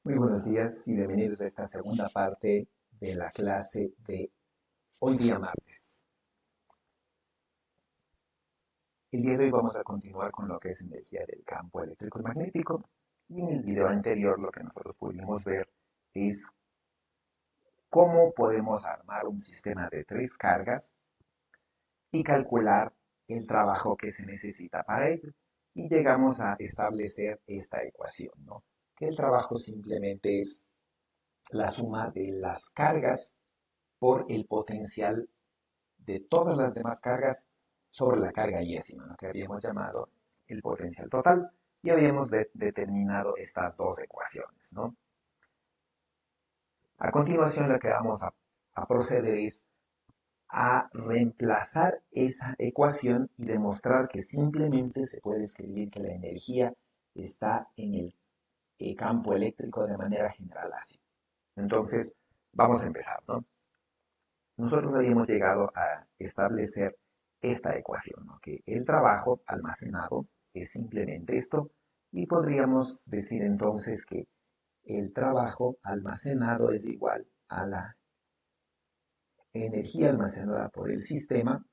Muy buenos días y bienvenidos a esta segunda parte de la clase de hoy día martes. El día de hoy vamos a continuar con lo que es energía del campo eléctrico y magnético. Y en el video anterior lo que nosotros pudimos ver es cómo podemos armar un sistema de tres cargas y calcular el trabajo que se necesita para ello. Y llegamos a establecer esta ecuación, ¿no? Que el trabajo simplemente es la suma de las cargas por el potencial de todas las demás cargas sobre la carga yésima, lo que habíamos llamado el potencial total, y habíamos determinado estas dos ecuaciones, ¿no? A continuación lo que vamos a proceder es a reemplazar esa ecuación y demostrar que simplemente se puede escribir que la energía está en el campo eléctrico de manera general así. Entonces, vamos a empezar, ¿no? Nosotros habíamos llegado a establecer esta ecuación, ¿no? Que el trabajo almacenado es simplemente esto, y podríamos decir entonces que el trabajo almacenado es igual a la energía almacenada por el sistema,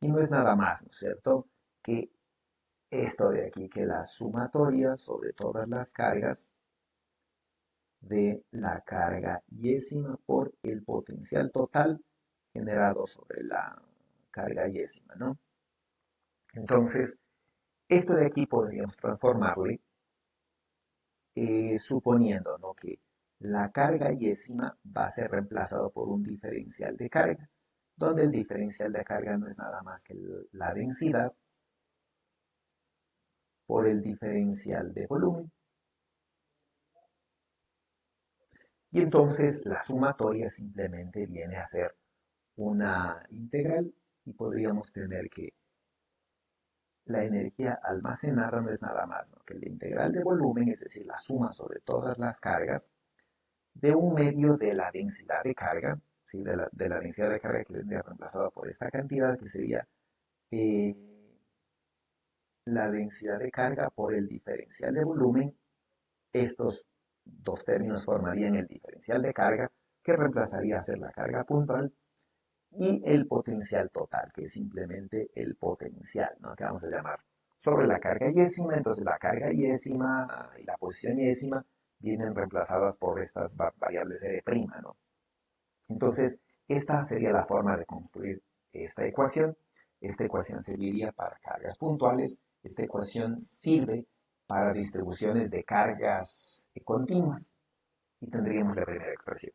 y no es nada más, ¿no es cierto?, que esto de aquí, que la sumatoria sobre todas las cargas de la carga yésima por el potencial total generado sobre la carga yésima, ¿no? Entonces, esto de aquí podríamos transformarle suponiendo, ¿no?, que la carga yésima va a ser reemplazado por un diferencial de carga, donde el diferencial de carga no es nada más que la densidad por el diferencial de volumen. Y entonces la sumatoria simplemente viene a ser una integral, y podríamos tener que la energía almacenada no es nada más, ¿no?, que la integral de volumen, es decir, la suma sobre todas las cargas, de un medio de la densidad de carga, ¿sí?, de la densidad de carga que vendría reemplazada por esta cantidad, que sería eh, la densidad de carga por el diferencial de volumen. Estos dos términos formarían el diferencial de carga, que reemplazaría a ser la carga puntual, y el potencial total, que es simplemente el potencial, ¿no?, que vamos a llamar sobre la carga yésima. Entonces la carga yésima y la posición yésima vienen reemplazadas por estas variables R', ¿no? Entonces, esta sería la forma de construir esta ecuación. Esta ecuación serviría para cargas puntuales. Esta ecuación sirve para distribuciones de cargas continuas. Y tendríamos la primera expresión.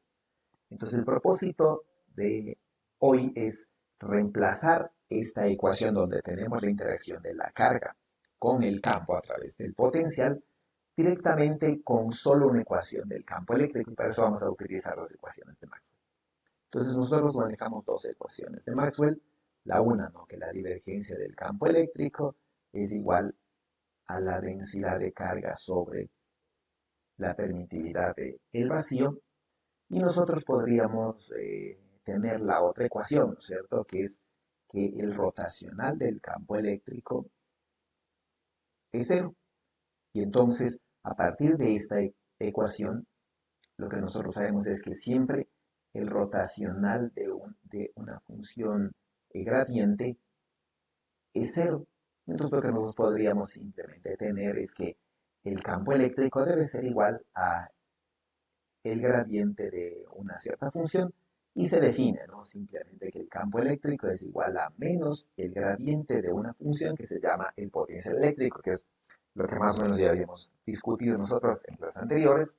Entonces, el propósito de hoy es reemplazar esta ecuación donde tenemos la interacción de la carga con el campo a través del potencial directamente con solo una ecuación del campo eléctrico, y para eso vamos a utilizar las ecuaciones de Maxwell. Entonces nosotros manejamos dos ecuaciones de Maxwell. La una, ¿no?, que la divergencia del campo eléctrico es igual a la densidad de carga sobre la permitividad del vacío. Y nosotros podríamos tener la otra ecuación, ¿no es cierto?, que es que el rotacional del campo eléctrico es cero. Y entonces, a partir de esta ecuación, lo que nosotros sabemos es que siempre el rotacional de una función gradiente es cero. Entonces, lo que nosotros podríamos simplemente tener es que el campo eléctrico debe ser igual a el gradiente de una cierta función, y se define, ¿no?, simplemente que el campo eléctrico es igual a menos el gradiente de una función que se llama el potencial eléctrico, que es lo que más o menos ya habíamos discutido nosotros en clases anteriores.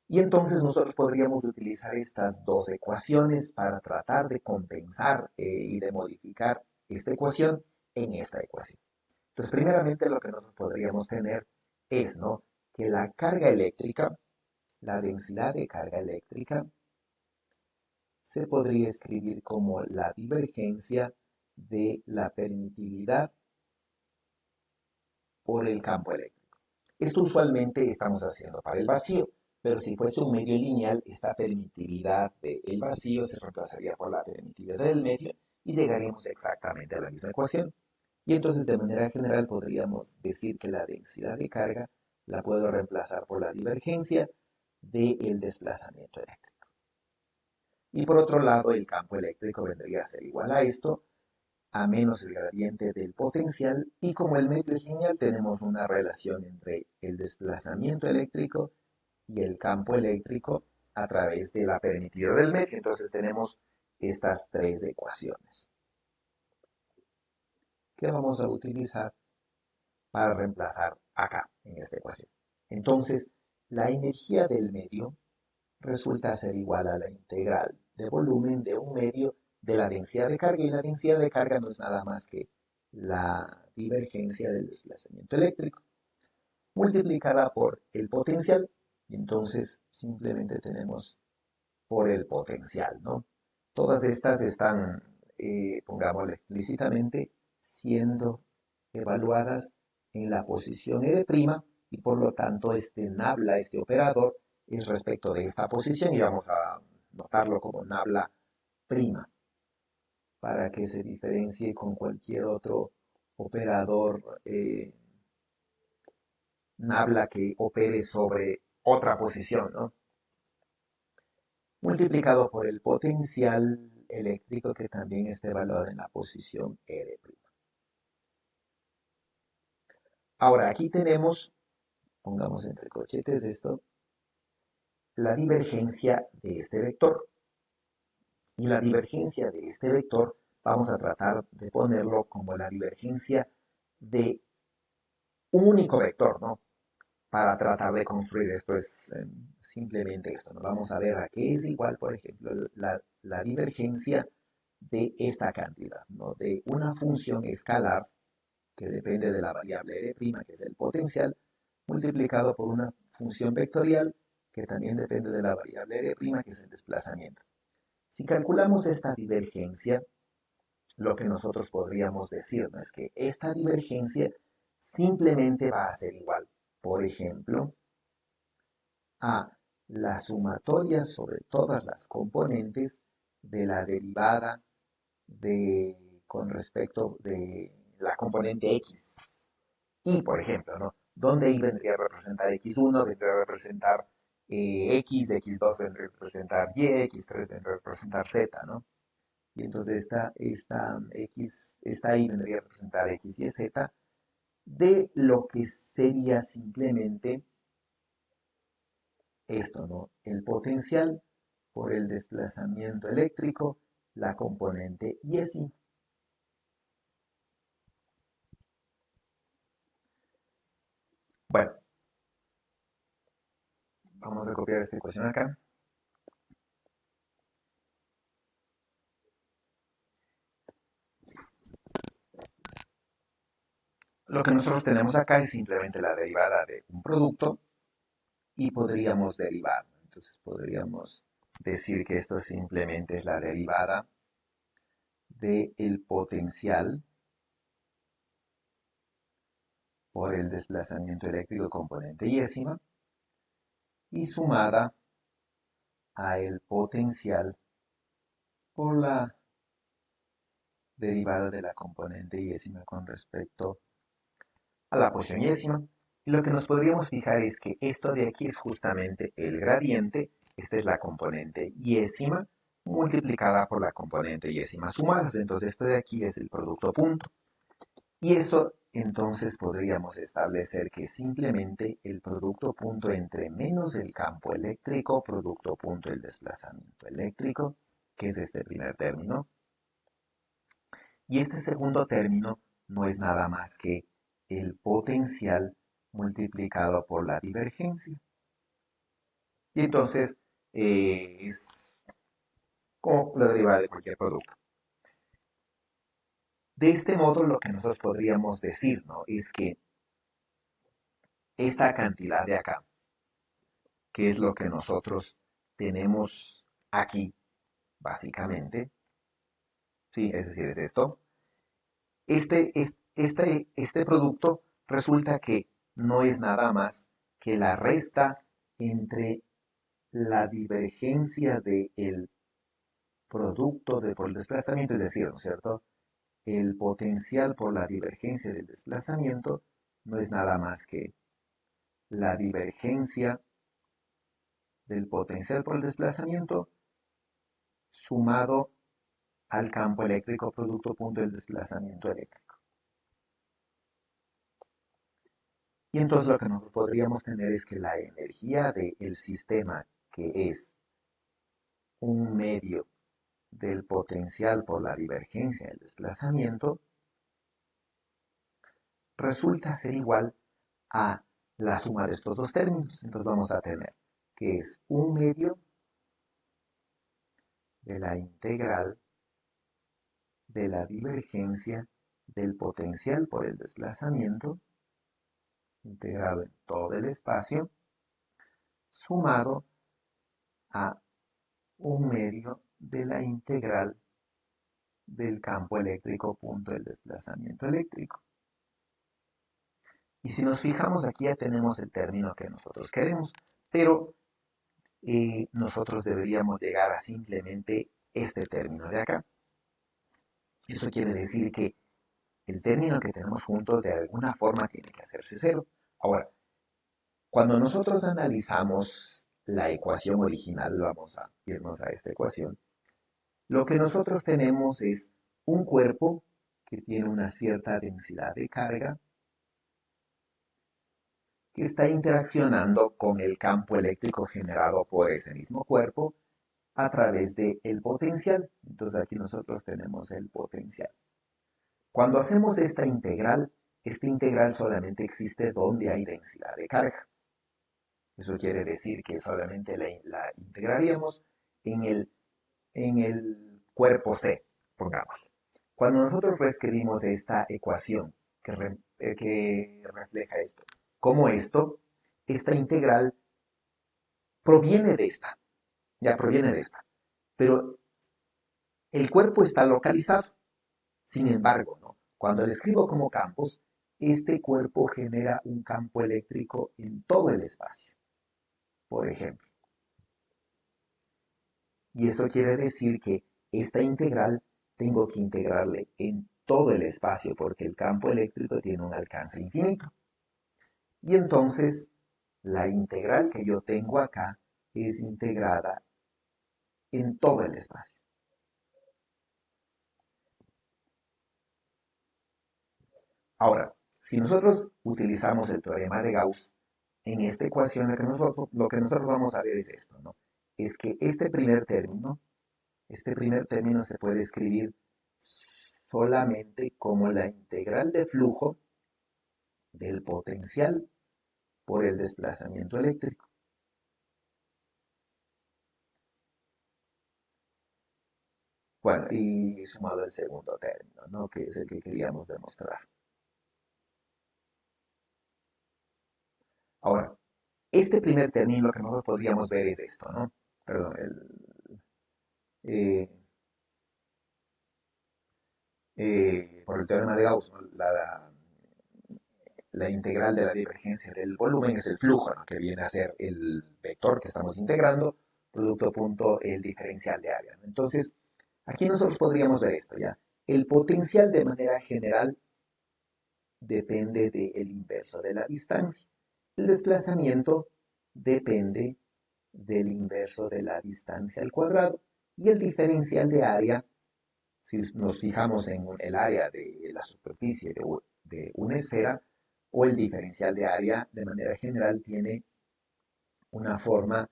Y entonces nosotros podríamos utilizar estas dos ecuaciones para tratar de compensar y de modificar esta ecuación en esta ecuación. Entonces, primeramente lo que nosotros podríamos tener es, ¿no?, que la carga eléctrica, la densidad de carga eléctrica, se podría escribir como la divergencia de la permitividad por el campo eléctrico. Esto usualmente estamos haciendo para el vacío, pero si fuese un medio lineal, esta permitividad del vacío se reemplazaría por la permitividad del medio, y llegaríamos exactamente a la misma ecuación. Y entonces, de manera general, podríamos decir que la densidad de carga la puedo reemplazar por la divergencia del desplazamiento eléctrico. Y por otro lado, el campo eléctrico vendría a ser igual a esto, a menos el gradiente del potencial, y como el medio es lineal, tenemos una relación entre el desplazamiento eléctrico y el campo eléctrico a través de la permitida del medio. Entonces tenemos estas tres ecuaciones que vamos a utilizar para reemplazar acá en esta ecuación. Entonces, la energía del medio resulta ser igual a la integral de volumen de un medio de la densidad de carga, y la densidad de carga no es nada más que la divergencia del desplazamiento eléctrico multiplicada por el potencial, y entonces simplemente tenemos por el potencial, ¿no? Todas estas están, pongámosle explícitamente, siendo evaluadas en la posición E' y por lo tanto este nabla, este operador, es respecto de esta posición y vamos a notarlo como nabla prima para que se diferencie con cualquier otro operador nabla que opere sobre otra posición, ¿no? Multiplicado por el potencial eléctrico que también está evaluado en la posición E'. Ahora, aquí tenemos, pongamos entre corchetes esto, la divergencia de este vector. Y la divergencia de este vector vamos a tratar de ponerlo como la divergencia de un único vector, ¿no? Para tratar de construir esto es simplemente esto, ¿no? Vamos a ver a qué es igual, por ejemplo, la divergencia de esta cantidad, ¿no? De una función escalar que depende de la variable E', que es el potencial, multiplicado por una función vectorial que también depende de la variable E', que es el desplazamiento. Si calculamos esta divergencia, lo que nosotros podríamos decir, ¿no? Es que esta divergencia simplemente va a ser igual, por ejemplo, a la sumatoria sobre todas las componentes de la derivada con respecto de la componente x. Y, por ejemplo, ¿no? Donde y vendría a representar x1, vendría a representar x, x2 vendría a representar y, x3 vendría a representar z, ¿no? Y entonces esta y vendría a representar x y z de lo que sería simplemente esto, ¿no? El potencial por el desplazamiento eléctrico, la componente y así. Bueno, vamos a copiar esta ecuación acá. Lo que nosotros tenemos acá es simplemente la derivada de un producto y podríamos derivar. Entonces podríamos decir que esto simplemente es la derivada del potencial por el desplazamiento eléctrico componente yésima y sumada a el potencial por la derivada de la componente yésima con respecto a la posición yésima. Y lo que nos podríamos fijar es que esto de aquí es justamente el gradiente, esta es la componente yésima multiplicada por la componente yésima sumadas, entonces esto de aquí es el producto punto. Y eso entonces podríamos establecer que simplemente el producto punto entre menos el campo eléctrico, producto punto el desplazamiento eléctrico, que es este primer término. Y este segundo término no es nada más que el potencial multiplicado por la divergencia. Y entonces es como la derivada de cualquier producto. De este modo, lo que nosotros podríamos decir, ¿no? Es que esta cantidad de acá, que es lo que nosotros tenemos aquí, básicamente, ¿sí? Es decir, es esto. Este producto resulta que no es nada más que la resta entre la divergencia del producto por el desplazamiento, es decir, ¿no es cierto? El potencial por la divergencia del desplazamiento no es nada más que la divergencia del potencial por el desplazamiento sumado al campo eléctrico producto punto del desplazamiento eléctrico. Y entonces lo que nosotros podríamos tener es que la energía del sistema, que es un medio del potencial por la divergencia del desplazamiento, resulta ser igual a la suma de estos dos términos. Entonces vamos a tener que es un medio de la integral de la divergencia del potencial por el desplazamiento, integrado en todo el espacio, sumado a un medio de la integral del campo eléctrico punto del desplazamiento eléctrico. Y si nos fijamos aquí ya tenemos el término que nosotros queremos, pero nosotros deberíamos llegar a simplemente este término de acá. Eso quiere decir que el término que tenemos junto de alguna forma tiene que hacerse cero. Ahora, cuando nosotros analizamos la ecuación original, vamos a irnos a esta ecuación, lo que nosotros tenemos es un cuerpo que tiene una cierta densidad de carga que está interaccionando con el campo eléctrico generado por ese mismo cuerpo a través del potencial. Entonces aquí nosotros tenemos el potencial. Cuando hacemos esta integral solamente existe donde hay densidad de carga. Eso quiere decir que solamente la integraríamos en el cuerpo C, pongamos. Cuando nosotros reescribimos esta ecuación que refleja esto, como esta integral proviene de esta, ya proviene de esta, pero el cuerpo está localizado. Sin embargo, ¿no? Cuando lo escribo como campos, este cuerpo genera un campo eléctrico en todo el espacio, por ejemplo. Y eso quiere decir que esta integral tengo que integrarle en todo el espacio porque el campo eléctrico tiene un alcance infinito. Y entonces la integral que yo tengo acá es integrada en todo el espacio. Ahora, si nosotros utilizamos el teorema de Gauss, en esta ecuación lo que nosotros vamos a ver es esto, ¿no? Es que este primer término se puede escribir solamente como la integral de flujo del potencial por el desplazamiento eléctrico. Bueno, y sumado el segundo término, ¿no? Que es el que queríamos demostrar. Ahora, este primer término lo que nosotros podríamos ver es esto, ¿no? Perdón, eh, por el teorema de Gauss, ¿no? La integral de la divergencia del volumen es el flujo, ¿no? Que viene a ser el vector que estamos integrando, producto punto el diferencial de área, ¿no? Entonces, aquí nosotros podríamos ver esto, ¿ya? El potencial de manera general depende del inverso de la distancia. El desplazamiento depende del inverso de la distancia al cuadrado. Y el diferencial de área, si nos fijamos en el área de la superficie de una esfera, o el diferencial de área de manera general tiene una forma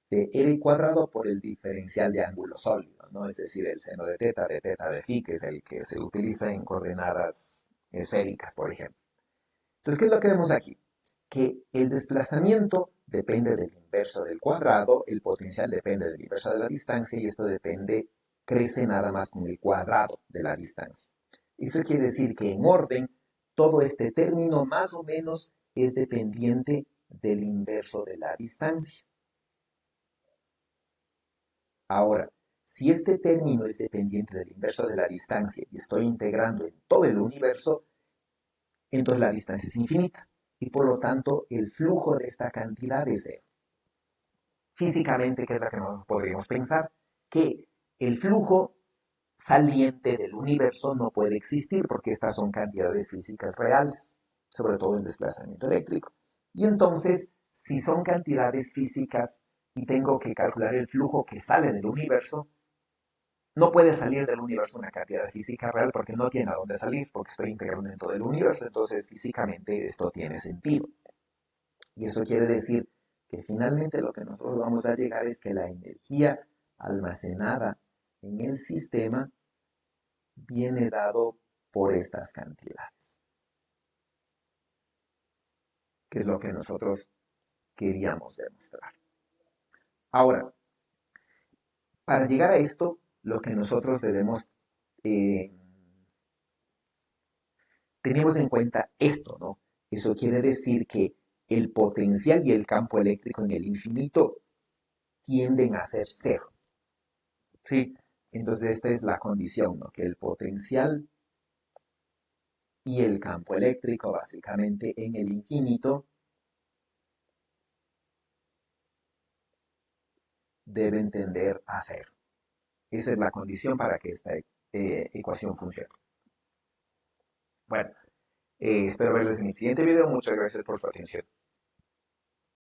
de r cuadrado por el diferencial de ángulo sólido, ¿no? Es decir, el seno de teta de phi, que es el que se utiliza en coordenadas esféricas, por ejemplo. Entonces, ¿qué es lo que vemos aquí? Que el desplazamiento depende del inverso del cuadrado, el potencial depende del inverso de la distancia y esto crece nada más con el cuadrado de la distancia. Eso quiere decir que en orden, todo este término más o menos es dependiente del inverso de la distancia. Ahora, si este término es dependiente del inverso de la distancia y estoy integrando en todo el universo, entonces la distancia es infinita y por lo tanto el flujo de esta cantidad es cero. Físicamente, ¿qué es lo que nosotros podríamos pensar? Que el flujo saliente del universo no puede existir porque estas son cantidades físicas reales, sobre todo el desplazamiento eléctrico. Y entonces, si son cantidades físicas y tengo que calcular el flujo que sale del universo, no puede salir del universo una cantidad física real porque no tiene a dónde salir, porque estoy integrando dentro del universo. Entonces, físicamente esto tiene sentido. Y eso quiere decir que finalmente lo que nosotros vamos a llegar es que la energía almacenada en el sistema viene dado por estas cantidades, que es lo que nosotros queríamos demostrar. Ahora, para llegar a esto, lo que nosotros debemos, eh, tenemos en cuenta esto, ¿no? Eso quiere decir que el potencial y el campo eléctrico en el infinito tienden a ser cero, ¿sí? Entonces esta es la condición, ¿no? Que el potencial y el campo eléctrico básicamente en el infinito deben tender a cero. Esa es la condición para que esta ecuación funcione. Bueno, espero verles en el siguiente video. Muchas gracias por su atención.